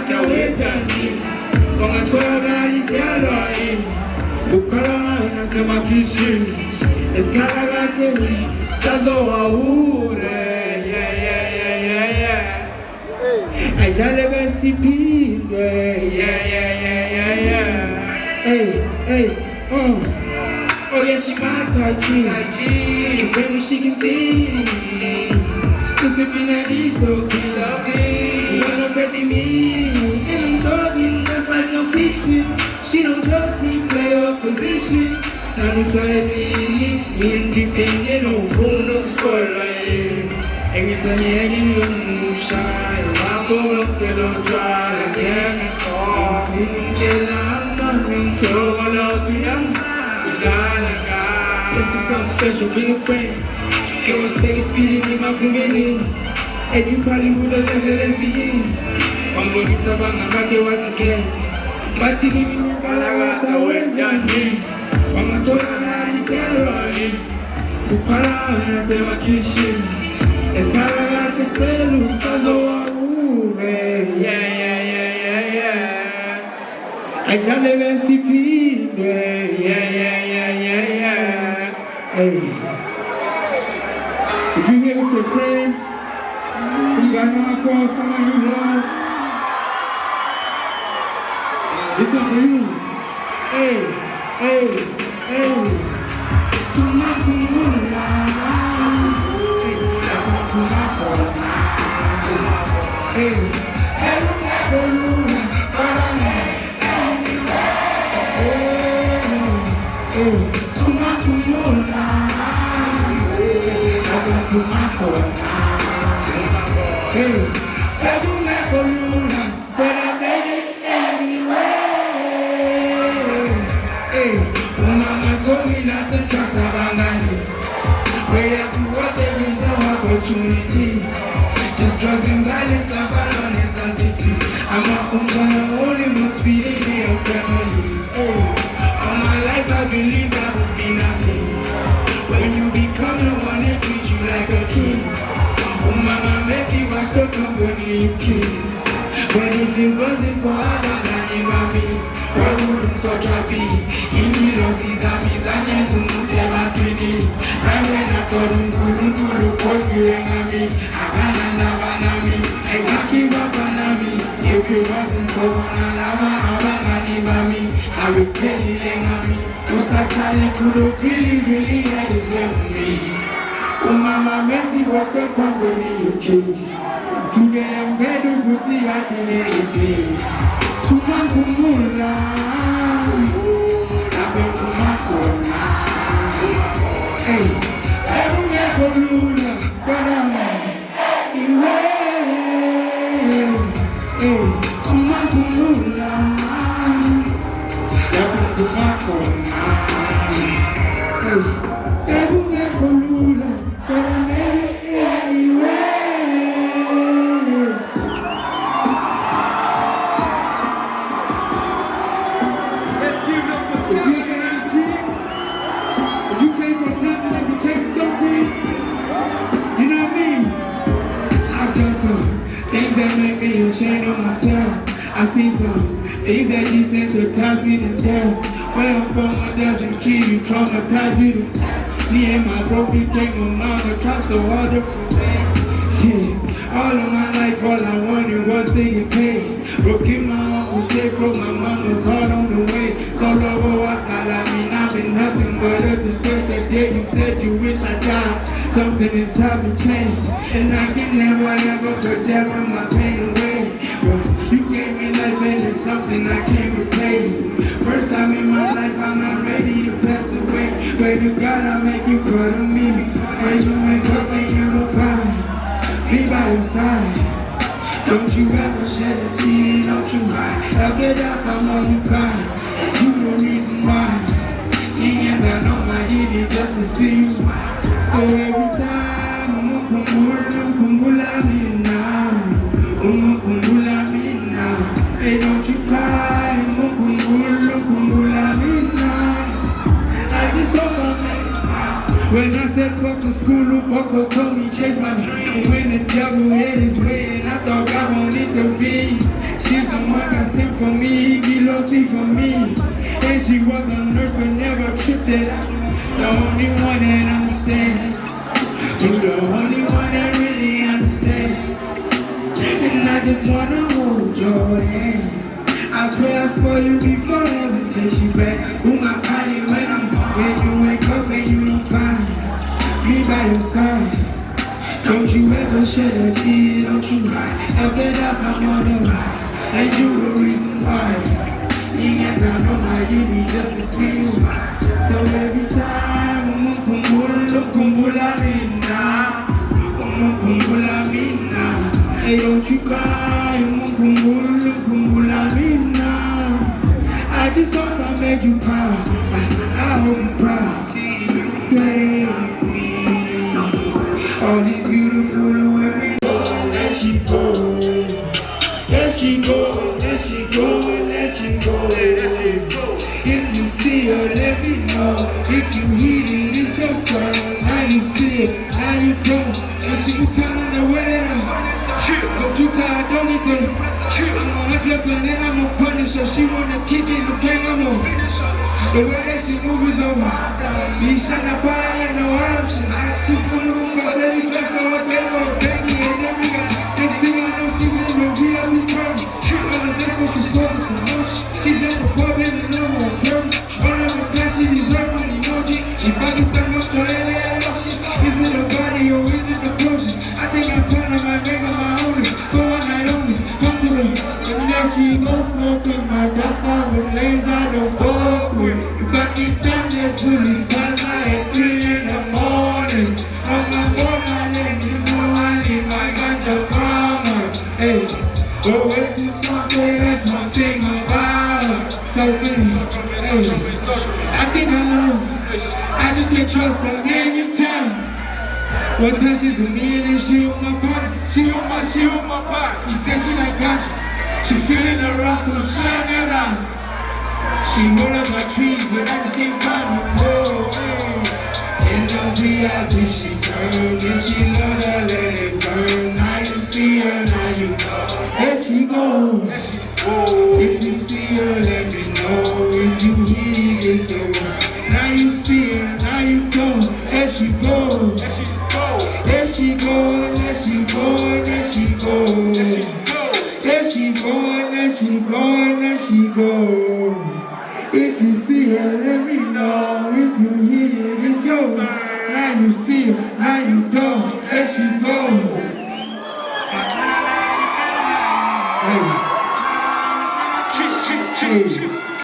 hata wetani wangatwala isialoi ukala nasema kishi eskalagate sazo waure ajale besipindwe hey oye shimatachi kwenu shikimti stusipina listo you wanna petty me and I'm talking just like no fiction. She don't trust me, play her position. Now me try me independent, no phone, no spoiler. Anytime you hanging you shy, I go up there, don't try again. Oh, chill out, I'm so what else we young. This is something special, being a friend. It was biggest beating in my community. And you probably would have left the lesbian. I'm going to say, I'm going to what to get. But you give me a color, so we're done. I'm going to tell you that it's alright. You call out and I say, my kitchen. It's got a lot to spell, who's so I can't live in CP. Hey. If you here with your friend, you got no call someone you love. This is for you. Hey. Mama told me not to trust the Bangani. Where I grew up, there is no opportunity. Just drugs and violence are violence and city. I'm off from China, only what's feeding me and families. All my life I believe that would be nothing. When you become the one that treats you like a king. Oh mama, Emtee was the company you keep. But if it wasn't for her, then why wouldn't such a be? In the losses and his agent to move them at 20. Right when I told him, Kuru, cause you ain't on me. Abanami, I give up on me. If it wasn't for one, I would tell you, me. Usatali could really had his way with me. Oh, mama, Emtee was the company you keep. Today I'm very good, I didn't see. Tumankumula, Abekumako. Hey, Ebumekolula, Tumankumula, Abekumako. Hey, Ebumekolula, things that make me ashamed of myself. I see some things that desensitize me to death. Where I'm from, I doesn't kill you, traumatize you to death. Me and my bro became my mama, tried so hard to prevent. Shit, all of my life, all I wanted was being paid. Broken my uncle said, broke my mama's heart on the way. So low outside, I mean, I've been nothing but a disgrace. That day you said you wish I died. Something inside me changed, and I can never ever put that from my pain away. But you gave me life and it's something I can't repay. First time in my life I'm not ready to pass away. Pray to God I make you proud of me. When you wake up and you don't find me by your side. Don't you ever shed a tear, don't you hide. I'll get out, I'm all you cry. You the reason why. Things I know my duty just to see you smile. So every time, umukumbula mina. Hey, don't you cry, umukumbula mina. I just hope I make. When I said fuck the school, Coco told me chase my dream. When the devil had his way, and I thought God won't intervene. She's the She was a nurse but never tripped it. The only one that understands. You're the only one that really understands. And I just wanna hold your hands. I pray I spoil you before I ever take you back. Who my body when you wake up and you don't find me by your side. Don't you ever shed a tear, don't you ever doubt I'm on the ride. And you the reason why. And I know my you need just to see you. So every time kumbula mina. Hey, don't you cry, kumbula mina. I just hope I made you proud. I hope you're proud. Play me. All these beautiful women, let she go. Let she go, let she go, let she go, let she go. If you see her, let me know. If you hear it, it's your turn. Now you see it, now you don't. Until you tell her the way that so you tired, don't need to. I'm a hustler and then I'm a punisher. She wanna kick in the game, I'm a finisher. The way that she moves is over. Be shut up, I ain't no options. Too full of room, but every place so I can go. Baby, and then we got next thing I know, she's in the VIP party. That's what she's supposed to know. She's in the public and no more purpose. All of the best she deserves an emoji. In Pakistan, what's the hell I love shit? Is it a body or is it the potion? I think I'm turning my drink on my own. Go on night only, come to the and there she goes smoking my duffel with lanes I don't fuck with. You got these standards really fast at 3 in the morning. On my phone, I let you know I need my ganja from her. Hey, go way to something, that's one thing about her. So many, I think I know. I just can't trust her anytime. One time she's with me and then she on my body. She on my body. She said she like ganja. She feeling the rough, so shining eyes. She roll up my trees, but I just can't find her. Whoa, hey. In the VIP she turned, and she love to let it burn. Now you see her, now you know. There she go. There she go. If you see her, let me know. If you hear it, so now you see her, now you go. There she go. There she go. There she go. There she go. There she go. There she go. There she go. There she go. There she go. If you see her, let me know. If you hear it, it's your turn. Now you see her, now you don't. There she go. Hey.